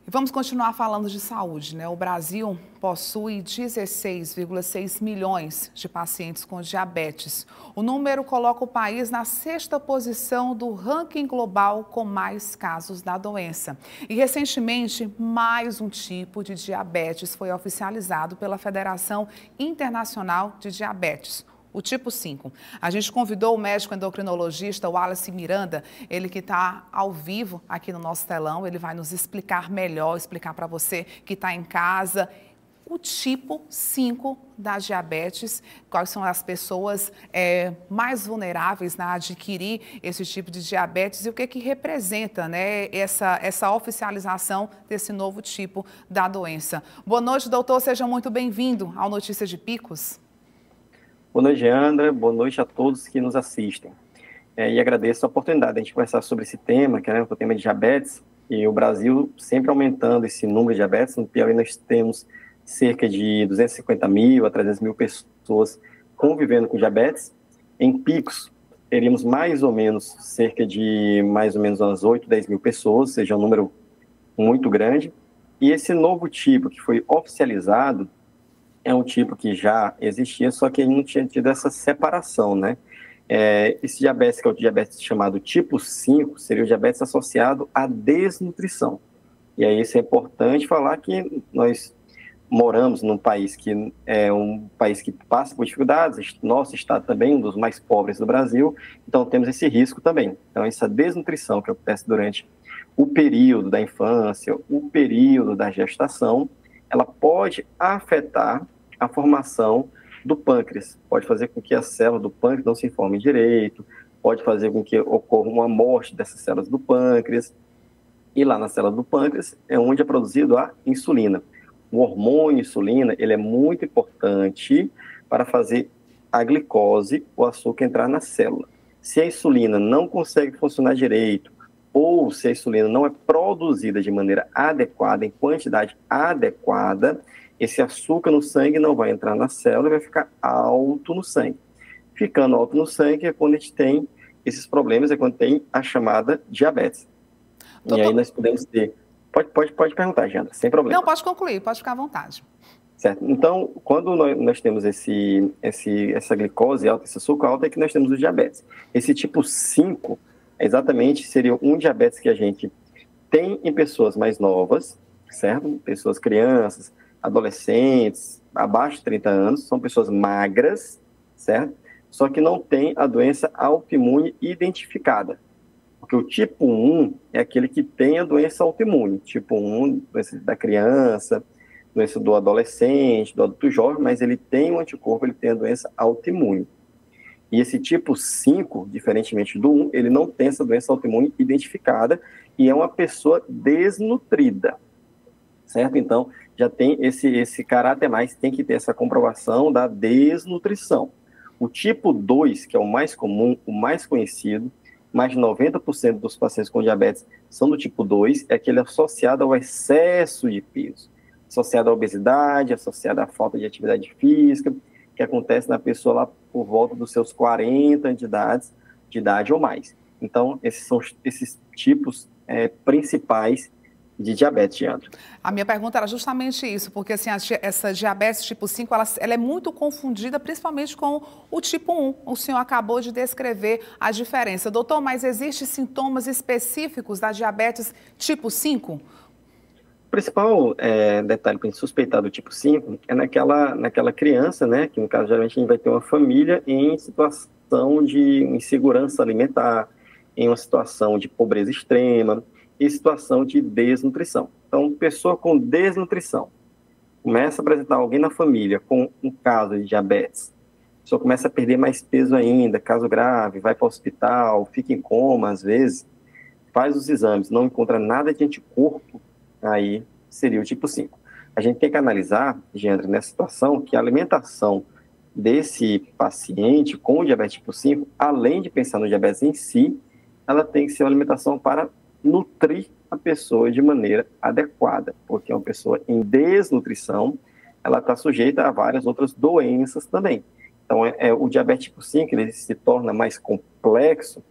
E vamos continuar falando de saúde, né? O Brasil possui 16,6 milhões de pacientes com diabetes. O número coloca o país na sexta posição do ranking global com mais casos da doença. E recentemente, mais um tipo de diabetes foi oficializado pela Federação Internacional de Diabetes, o tipo 5. A gente convidou o médico endocrinologista Wallace Miranda, ele que está ao vivo aqui no nosso telão. Ele vai nos explicar melhor, explicar para você que está em casa, o tipo 5 da diabetes, quais são as pessoas mais vulneráveis a adquirir esse tipo de diabetes e o que representa, né, essa oficialização desse novo tipo da doença. Boa noite, doutor, seja muito bem-vindo ao Notícias de Picos. Boa noite, Andra. Boa noite a todos que nos assistem. E agradeço a oportunidade de a gente conversar sobre esse tema, que é o tema de diabetes, e o Brasil sempre aumentando esse número de diabetes. No Piauí nós temos cerca de 250 mil a 300 mil pessoas convivendo com diabetes. Em Picos, teríamos mais ou menos cerca de umas 8, 10 mil pessoas, ou seja, um número muito grande. E esse novo tipo que foi oficializado é um tipo que já existia, só que ele não tinha tido essa separação, né? Esse diabetes, que é o diabetes chamado tipo 5, seria o diabetes associado à desnutrição. E aí isso é importante falar que nós moramos num país que é um país que passa por dificuldades, nosso estado também é um dos mais pobres do Brasil, então temos esse risco também. Então essa desnutrição que acontece durante o período da infância, o período da gestação, ela pode afetar a formação do pâncreas, pode fazer com que a célula do pâncreas não se forme direito, pode fazer com que ocorra uma morte dessas células do pâncreas, e lá na célula do pâncreas é onde é produzido a insulina. O hormônio insulina, ele é muito importante para fazer a glicose, o açúcar, entrar na célula. Se a insulina não consegue funcionar direito, ou se a insulina não é produzida de maneira adequada, em quantidade adequada, esse açúcar no sangue não vai entrar na célula e vai ficar alto no sangue. Ficando alto no sangue é quando a gente tem esses problemas, é quando tem a chamada diabetes. E aí nós podemos ter... Pode perguntar, Jandra, sem problema. Não, pode concluir, pode ficar à vontade. Certo. Então, quando nós temos essa glicose alta, esse açúcar alto, é que nós temos o diabetes. Esse tipo 5, exatamente, seria um diabetes que a gente tem em pessoas mais novas, certo? Pessoas, crianças, adolescentes, abaixo de 30 anos, são pessoas magras, certo? Só que não tem a doença autoimune identificada. Porque o tipo 1 é aquele que tem a doença autoimune. Tipo 1, doença da criança, doença do adolescente, do adulto jovem, mas ele tem um anticorpo, ele tem a doença autoimune. E esse tipo 5, diferentemente do 1, ele não tem essa doença autoimune identificada e é uma pessoa desnutrida, certo? Então, já tem esse caráter mais, tem que ter essa comprovação da desnutrição. O tipo 2, que é o mais comum, o mais conhecido, mais de 90% dos pacientes com diabetes são do tipo 2, é aquele associado ao excesso de peso, associado à obesidade, associado à falta de atividade física, que acontece na pessoa lá por volta dos seus 40 anos de idade ou mais. Então, esses são esses tipos principais de diabetes, Leandro. A minha pergunta era justamente isso, porque assim, essa diabetes tipo 5, ela é muito confundida, principalmente com o tipo 1. O senhor acabou de descrever a diferença. Doutor, mas existem sintomas específicos da diabetes tipo 5? O principal detalhe para a gente suspeitar do tipo 5 é naquela criança, né, que no caso geralmente a gente vai ter uma família em situação de insegurança alimentar, em uma situação de pobreza extrema, e situação de desnutrição. Então, pessoa com desnutrição começa a apresentar alguém na família com um caso de diabetes, a pessoa começa a perder mais peso ainda, caso grave, vai para o hospital, fica em coma às vezes, faz os exames, não encontra nada de anticorpo, aí seria o tipo 5. A gente tem que analisar, Gendra, nessa situação, que a alimentação desse paciente com diabetes tipo 5, além de pensar no diabetes em si, ela tem que ser uma alimentação para nutrir a pessoa de maneira adequada, porque uma pessoa em desnutrição, ela está sujeita a várias outras doenças também. Então, o diabetes tipo 5, ele se torna mais complexo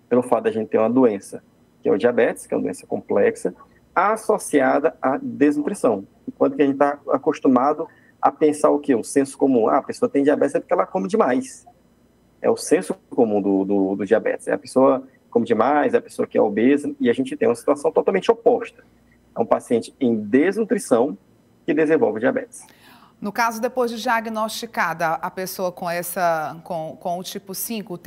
pelo fato da gente ter uma doença, que é o diabetes, que é uma doença complexa, associada à desnutrição. Enquanto que a gente está acostumado a pensar o quê? O senso comum. Ah, a pessoa tem diabetes é porque ela come demais. É o senso comum do diabetes. É a pessoa come demais, é a pessoa que é obesa, e a gente tem uma situação totalmente oposta. É um paciente em desnutrição que desenvolve diabetes. No caso, depois de diagnosticada a pessoa com o tipo 5,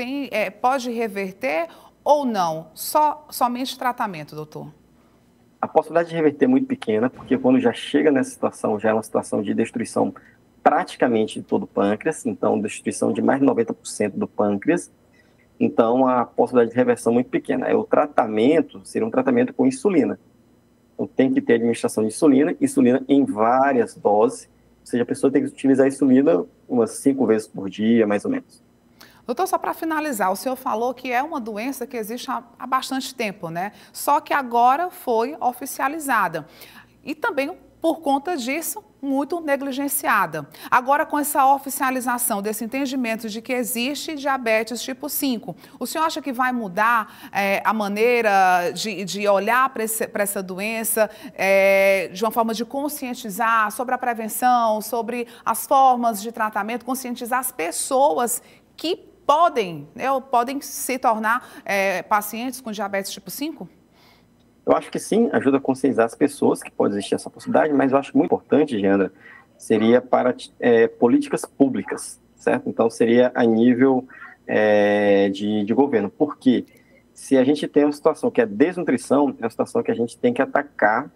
pode reverter ou não? Somente tratamento, doutor? A possibilidade de reverter é muito pequena, porque quando já chega nessa situação, já é uma situação de destruição praticamente de todo o pâncreas, então destruição de mais de 90% do pâncreas, então a possibilidade de reversão é muito pequena. O tratamento seria um tratamento com insulina. Então tem que ter administração de insulina em várias doses, ou seja, a pessoa tem que utilizar a insulina umas 5 vezes por dia, mais ou menos. Doutor, só para finalizar, o senhor falou que é uma doença que existe há bastante tempo, né? Só que agora foi oficializada. E também, por conta disso, muito negligenciada. Agora, com essa oficialização desse entendimento de que existe diabetes tipo 5, o senhor acha que vai mudar a maneira de olhar para essa doença, de uma forma de conscientizar sobre a prevenção, sobre as formas de tratamento, conscientizar as pessoas que podem se tornar pacientes com diabetes tipo 5? Eu acho que sim, ajuda a conscientizar as pessoas que pode existir essa possibilidade, mas eu acho muito importante, Giandra, seria para políticas públicas, certo? Então, seria a nível de governo. Porque se a gente tem uma situação que é desnutrição, é uma situação que a gente tem que atacar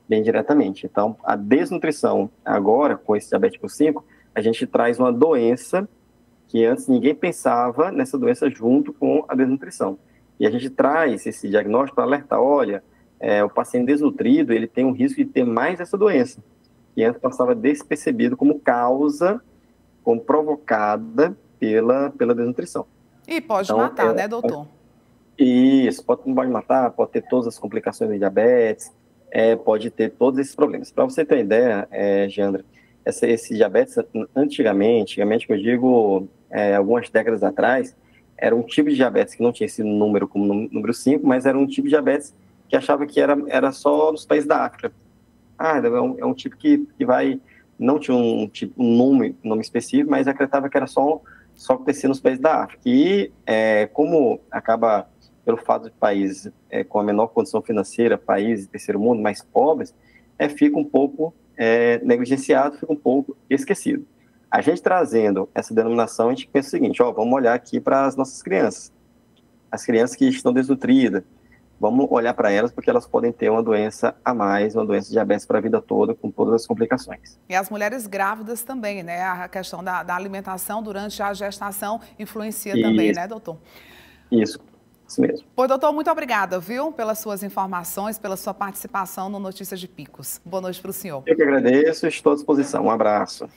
bem diretamente. Então, a desnutrição, agora, com esse diabetes tipo 5, a gente traz uma doença que antes ninguém pensava nessa doença junto com a desnutrição. E a gente traz esse diagnóstico para alertar, olha, o paciente desnutrido, ele tem um risco de ter mais essa doença, que antes passava despercebido como causa, como provocada pela desnutrição. E pode matar, né, doutor? Isso, pode matar, pode ter todas as complicações do diabetes, pode ter todos esses problemas. Para você ter uma ideia, Jandra, esse diabetes, antigamente que eu digo algumas décadas atrás, era um tipo de diabetes que não tinha esse número como número 5, mas era um tipo de diabetes que achava que era só nos países da África. É um tipo que vai, não tinha um nome específico, mas acreditava que era só acontecer nos países da África. E como acaba, pelo fato de países com a menor condição financeira, países de terceiro mundo, mais pobres, fica um pouco negligenciado, fica um pouco esquecido. A gente trazendo essa denominação, a gente pensa o seguinte, vamos olhar aqui para as nossas crianças. As crianças que estão desnutridas, vamos olhar para elas porque elas podem ter uma doença a mais, uma doença de diabetes para a vida toda, com todas as complicações. E as mulheres grávidas também, né? A questão da alimentação durante a gestação influencia também, né, doutor? Isso mesmo. Pois, doutor, muito obrigada, viu, pelas suas informações, pela sua participação no Notícias de Picos. Boa noite para o senhor. Eu que agradeço, estou à disposição. Um abraço.